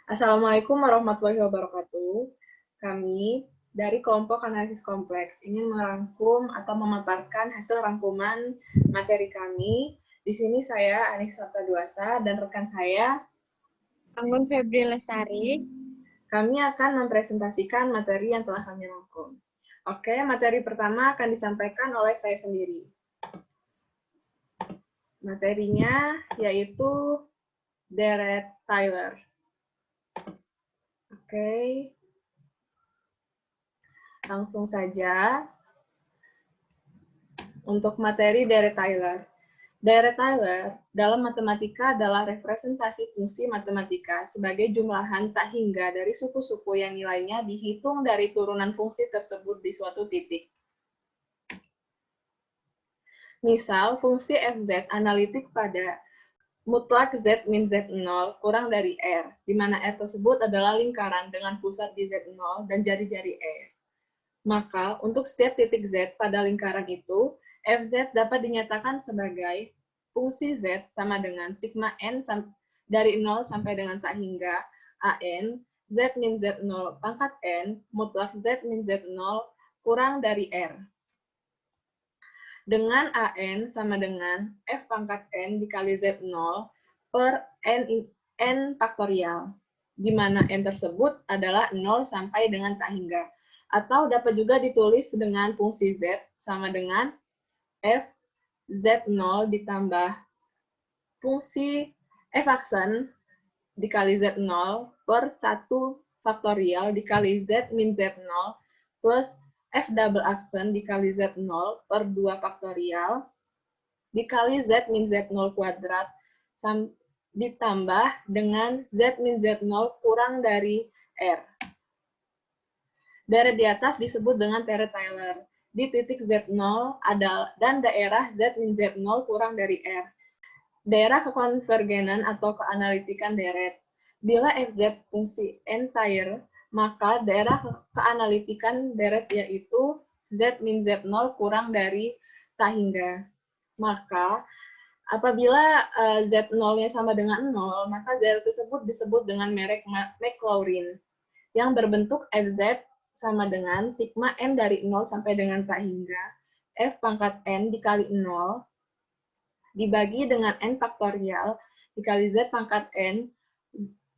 Assalamualaikum warahmatullahi wabarakatuh. Kami dari kelompok analisis kompleks ingin merangkum atau memaparkan hasil rangkuman materi kami. Di sini saya Anis Sabtaduasa dan rekan saya. Anggun Febri Lestari. Kami akan mempresentasikan materi yang telah kami rangkum. Oke, materi pertama akan disampaikan oleh saya sendiri. Materinya yaitu Deret Tyler. Oke. Langsung saja untuk materi Deret Tyler. Deret Tyler dalam matematika adalah representasi fungsi matematika sebagai jumlahan tak hingga dari suku-suku yang nilainya dihitung dari turunan fungsi tersebut di suatu titik. Misal, fungsi fz analitik pada mutlak z min z0 kurang dari R, di mana R tersebut adalah lingkaran dengan pusat di Z0 dan jari-jari E. Maka, untuk setiap titik Z pada lingkaran itu, fz dapat dinyatakan sebagai fungsi Z sama dengan sigma n dari 0 sampai dengan tak hingga an, Z min Z0 pangkat n, mutlak Z min Z0 kurang dari R. Dengan an sama dengan f pangkat n dikali Z0 per n faktorial, di mana n tersebut adalah 0 sampai dengan tak hingga. Atau dapat juga ditulis dengan fungsi Z sama dengan f Z0 ditambah fungsi f aksen dikali Z0 per 1 faktorial dikali Z min Z0 plus f double aksen dikali Z0 per 2 faktorial dikali Z min Z0 kuadrat ditambah dengan Z min Z0 kurang dari R. Daerah di atas disebut dengan Deret Tyler. Di titik Z0 dan daerah Z min Z0 kurang dari R. Daerah kekonvergenan atau keanalitikan deret. Bila fz fungsi entire, maka daerah keanalitikan deret yaitu Z min Z0 kurang dari tak hingga. Maka, apabila Z0-nya sama dengan 0, maka deret tersebut disebut dengan merek Maclaurin, yang berbentuk fz sama dengan sigma n dari 0 sampai dengan tak hingga f pangkat n dikali 0 dibagi dengan n faktorial dikali z pangkat n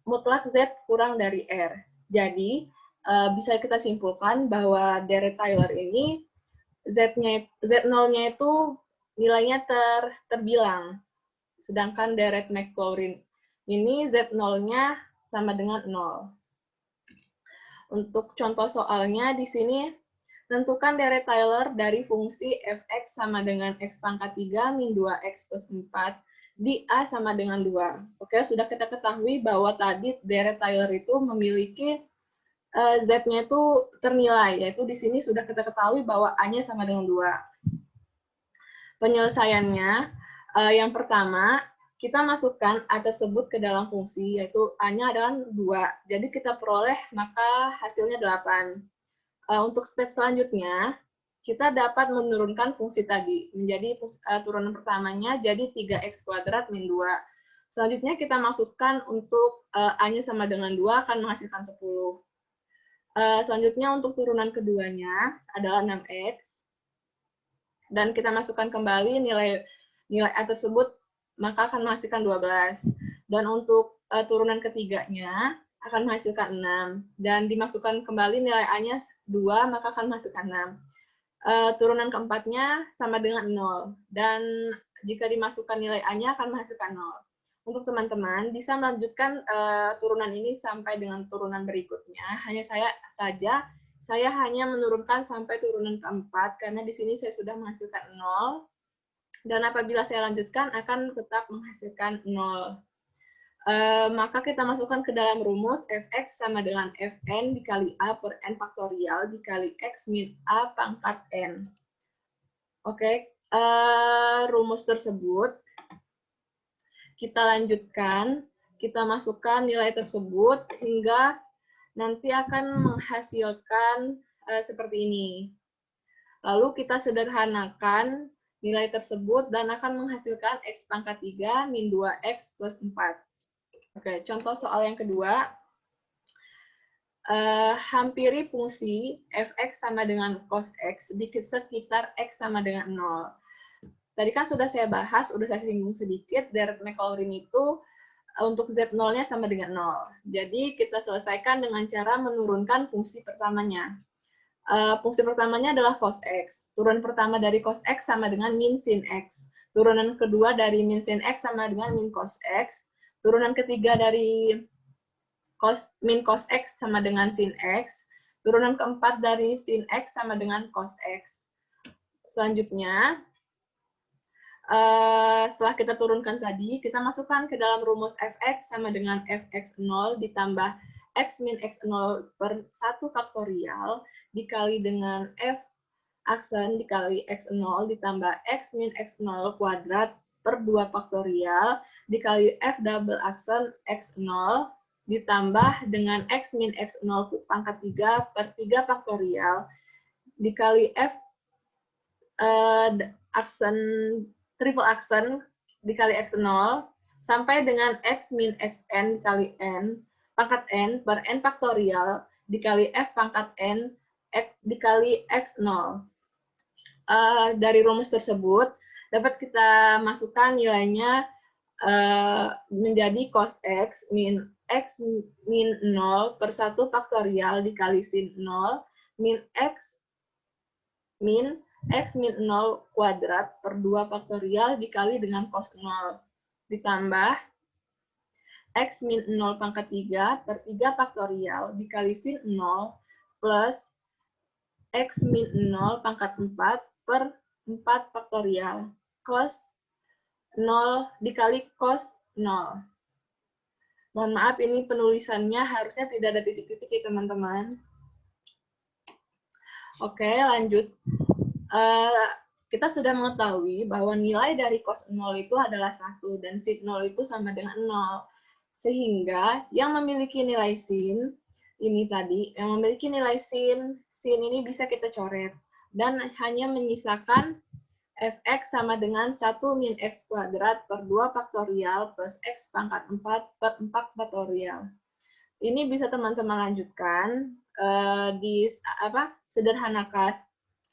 mutlak z kurang dari r. Jadi, bisa kita simpulkan bahwa Deret Tyler ini Z0-nya itu nilainya terbilang. Sedangkan Deret Maclaurin ini Z0-nya sama dengan 0. Untuk contoh soalnya di sini, tentukan Deret Tyler dari fungsi fx sama dengan x pangkat 3 min 2x plus 4 di A sama dengan 2. Oke, sudah kita ketahui bahwa tadi Deret Tyler itu memiliki Z-nya itu ternilai, yaitu di sini sudah kita ketahui bahwa A-nya sama dengan 2. Penyelesaiannya, yang pertama, kita masukkan A tersebut ke dalam fungsi, yaitu A-nya adalah 2. Jadi kita peroleh, maka hasilnya 8. Untuk step selanjutnya, kita dapat menurunkan fungsi tadi. Menjadi turunan pertamanya jadi 3x kuadrat min 2. Selanjutnya kita masukkan untuk A-nya sama dengan 2 akan menghasilkan 10. Selanjutnya untuk turunan keduanya adalah 6x. Dan kita masukkan kembali nilai A tersebut, maka akan menghasilkan 12. Dan untuk turunan ketiganya akan menghasilkan 6. Dan dimasukkan kembali nilai A-nya 2, maka akan menghasilkan 6. Turunan keempatnya sama dengan 0. Dan jika dimasukkan nilai A-nya akan menghasilkan 0. Untuk teman-teman, bisa melanjutkan turunan ini sampai dengan turunan berikutnya. Hanya saya hanya menurunkan sampai turunan keempat, karena di sini saya sudah menghasilkan 0. Dan apabila saya lanjutkan, akan tetap menghasilkan 0. Maka kita masukkan ke dalam rumus fx sama dengan fn dikali a per n faktorial dikali x min a pangkat n. Oke, rumus tersebut kita lanjutkan, kita masukkan nilai tersebut hingga nanti akan menghasilkan seperti ini. Lalu kita sederhanakan nilai tersebut dan akan menghasilkan x pangkat 3 min 2x plus 4. Oke, contoh soal yang kedua. hampiri fungsi fx sama dengan cos x di sekitar x sama dengan 0. Tadi kan sudah saya bahas, sudah saya singgung sedikit, deret Maclaurin itu untuk Z0-nya sama dengan 0. Jadi kita selesaikan dengan cara menurunkan fungsi pertamanya. Fungsi pertamanya adalah cos x. Turunan pertama dari cos x sama dengan min sin x. Turunan kedua dari min sin x sama dengan min cos x. Turunan ketiga dari min cos x sama dengan sin x. Turunan keempat dari sin x sama dengan cos x. Selanjutnya, setelah kita turunkan tadi, kita masukkan ke dalam rumus fx sama dengan fx0 ditambah x min x0 per 1 faktorial dikali dengan f aksen dikali x0 ditambah x min x0 kuadrat per 2 faktorial dikali f double aksen x0 ditambah dengan x min x0 pangkat 3 per 3 faktorial dikali f aksen triple aksen dikali x0 sampai dengan x min xn dikali n pangkat n per n faktorial dikali f pangkat n dikali x0. Dari rumus tersebut dapat kita masukkan nilainya menjadi cos x min 0 per 1 faktorial dikali sin 0 min x min 0 kuadrat per 2 faktorial dikali dengan cos 0 ditambah x min 0 pangkat 3 per 3 faktorial dikali sin 0 plus x min 0 pangkat 4 per 4 faktorial cos 0 dikali cos 0. Mohon maaf, ini penulisannya harusnya tidak ada titik-titik ya teman-teman. Oke, lanjut. Kita sudah mengetahui bahwa nilai dari cos 0 itu adalah 1 dan sin 0 itu sama dengan 0. Sehingga yang memiliki nilai sin ini tadi, yang memiliki nilai sin ini bisa kita coret dan hanya menyisakan fx sama dengan 1 min x kuadrat per 2 faktorial plus x pangkat 4 per 4 faktorial. Ini bisa teman-teman lanjutkan sederhanakan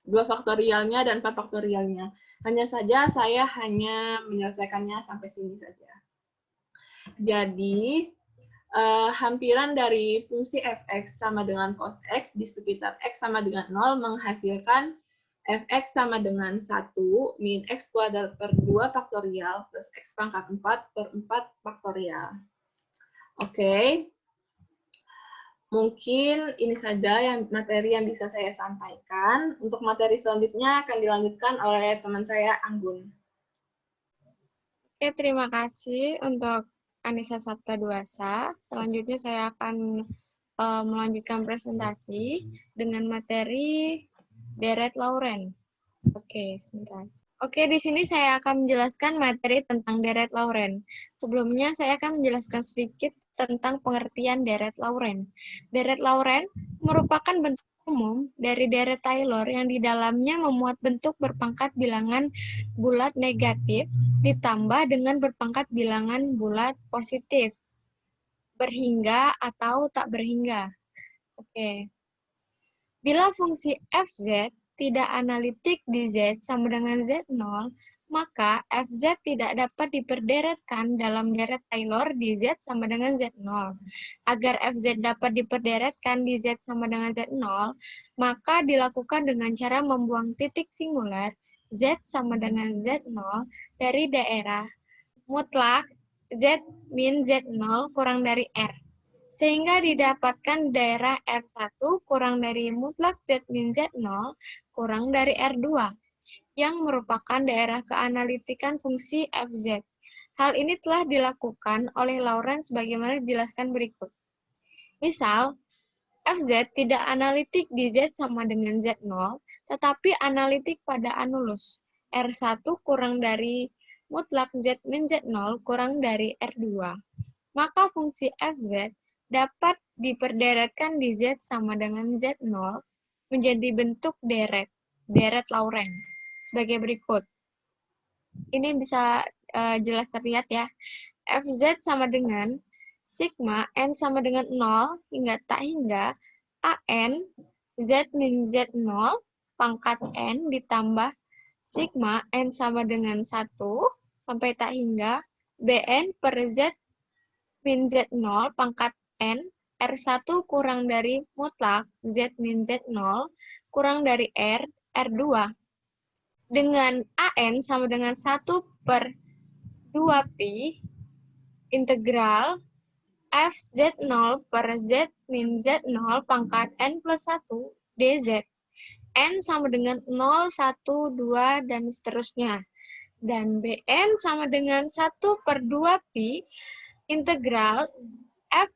2 faktorialnya dan 4 faktorialnya. Hanya saja saya hanya menyelesaikannya sampai sini saja. Jadi, hampiran dari fungsi fx sama dengan cos x di sekitar x sama dengan 0 menghasilkan fx sama dengan 1 min x kuadrat per 2 faktorial plus x pangkat 4 per 4 faktorial. Oke. Mungkin ini saja materi yang bisa saya sampaikan. Untuk materi selanjutnya akan dilanjutkan oleh teman saya, Anggun. Oke, terima kasih untuk Anissa Sapta Duasa. Selanjutnya saya akan melanjutkan presentasi dengan materi deret Lauren. Oke, sebentar. Oke, di sini saya akan menjelaskan materi tentang deret Lauren. Sebelumnya saya akan menjelaskan sedikit tentang pengertian deret Lauren. Deret Lauren merupakan bentuk umum dari deret Taylor yang di dalamnya memuat bentuk berpangkat bilangan bulat negatif ditambah dengan berpangkat bilangan bulat positif, berhingga atau tak berhingga. Oke. Bila fungsi fz tidak analitik di z sama dengan z0, maka fz tidak dapat diperderetkan dalam deret Taylor di z sama dengan z0. Agar fz dapat diperderetkan di z sama dengan z0, maka dilakukan dengan cara membuang titik singular z sama dengan z0 dari daerah mutlak z min z0 kurang dari r. Sehingga didapatkan daerah R1 kurang dari mutlak Z min Z0 kurang dari R2, yang merupakan daerah keanalitikan fungsi Fz. Hal ini telah dilakukan oleh Lawrence sebagaimana dijelaskan berikut. Misal, Fz tidak analitik di Z sama dengan Z0, tetapi analitik pada anulus. R1 kurang dari mutlak Z min Z0 kurang dari R2. Maka fungsi Fz dapat diperderetkan di Z sama dengan Z0 menjadi bentuk deret Lauren sebagai berikut. Ini bisa jelas terlihat ya. Fz sama dengan sigma n sama dengan 0 hingga tak hingga an z min z0 pangkat n ditambah sigma n sama dengan 1 sampai tak hingga bn per z min z0 pangkat n R1 kurang dari mutlak z min z0 kurang dari R2 dengan an sama dengan 1 per 2pi integral fz0 per z min z0 pangkat n plus 1 dz. N sama dengan 0, 1, 2, dan seterusnya. Dan Bn sama dengan 1 per 2pi integral f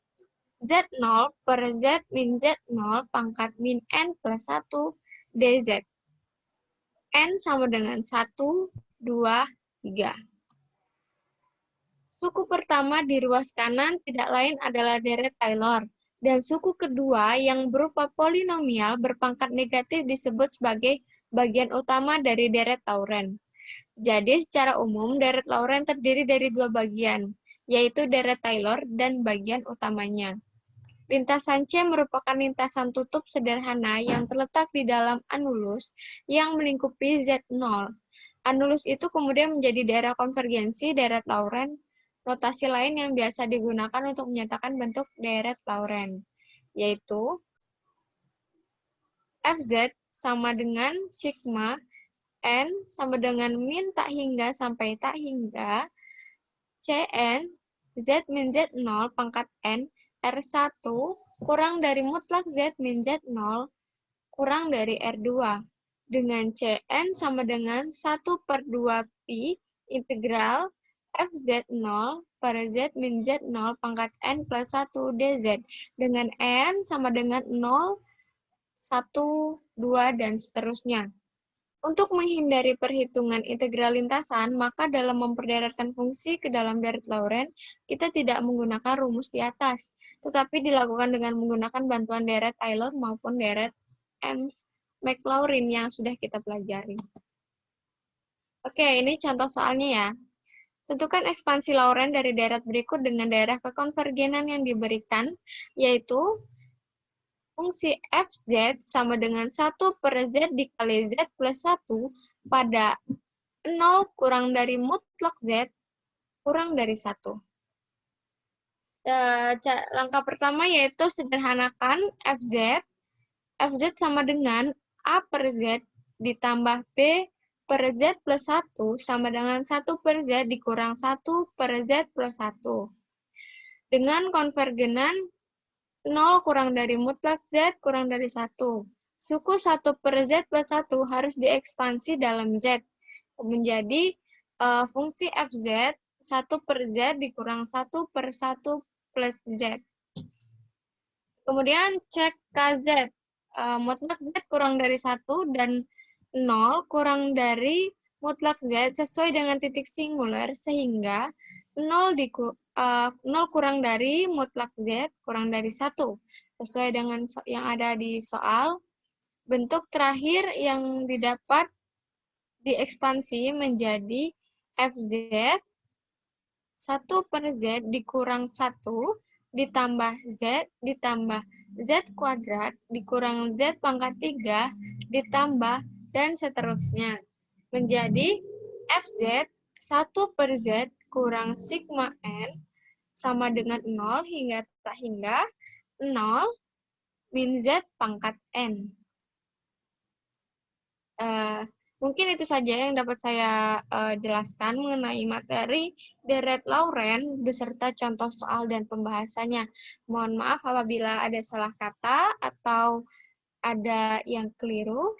z0 per z min z0 pangkat min n plus 1 dz. N sama dengan 1, 2, 3. Suku pertama di ruas kanan tidak lain adalah deret Taylor. Dan suku kedua yang berupa polinomial berpangkat negatif disebut sebagai bagian utama dari deret Laurent. Jadi secara umum deret Laurent terdiri dari dua bagian, yaitu deret Taylor dan bagian utamanya. Lintasan C merupakan lintasan tutup sederhana yang terletak di dalam anulus yang melingkupi Z0. Anulus itu kemudian menjadi daerah konvergensi deret Laurent. Notasi lain yang biasa digunakan untuk menyatakan bentuk deret Laurent, yaitu Fz sama dengan sigma n sama dengan min tak hingga sampai tak hingga Cn z min z0 pangkat n R1 kurang dari mutlak z min z0 kurang dari R2 dengan Cn sama dengan 1 per 2pi integral Fz0 per z min z0 pangkat n plus 1 dz dengan n sama dengan 0, 1, 2, dan seterusnya. Untuk menghindari perhitungan integral lintasan, maka dalam memperderetkan fungsi ke dalam deret Laurent, kita tidak menggunakan rumus di atas, tetapi dilakukan dengan menggunakan bantuan deret Taylor maupun deret Maclaurin yang sudah kita pelajari. Oke, ini contoh soalnya ya. Tentukan ekspansi Laurent dari deret berikut dengan daerah kekonvergenan yang diberikan, yaitu fungsi Fz sama dengan 1 per Z dikali Z plus 1 pada 0 kurang dari mutlak Z kurang dari 1. Langkah pertama yaitu sederhanakan Fz. Fz sama dengan A per Z ditambah B per Z plus 1 sama dengan 1 per Z dikurang 1 per Z plus 1. Dengan konvergenan 0 kurang dari mutlak Z kurang dari 1. Suku 1 per Z plus 1 harus diekspansi dalam Z. Menjadi fungsi Fz 1 per Z dikurang 1 per 1 plus Z. Kemudian cek KZ. Mutlak Z kurang dari 1 dan 0 kurang dari mutlak Z sesuai dengan titik singular sehingga 0 kurang dari mutlak Z kurang dari 1. Sesuai dengan yang ada di soal, bentuk terakhir yang didapat diekspansi menjadi Fz 1 per Z dikurang 1 ditambah Z ditambah Z kuadrat dikurang Z pangkat 3 ditambah dan seterusnya. Menjadi Fz 1 per Z kurang sigma n sama dengan 0 hingga tak hingga 0 min Z pangkat n. Mungkin itu saja yang dapat saya jelaskan mengenai materi deret Laurent beserta contoh soal dan pembahasannya. Mohon maaf apabila ada salah kata atau ada yang keliru.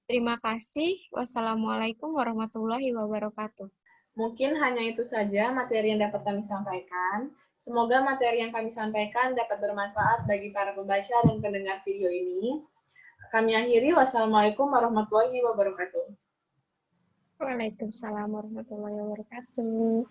Terima kasih. Wassalamualaikum warahmatullahi wabarakatuh. Mungkin hanya itu saja materi yang dapat kami sampaikan. Semoga materi yang kami sampaikan dapat bermanfaat bagi para pembaca dan pendengar video ini. Kami akhiri. Wassalamualaikum warahmatullahi wabarakatuh. Waalaikumsalam warahmatullahi wabarakatuh.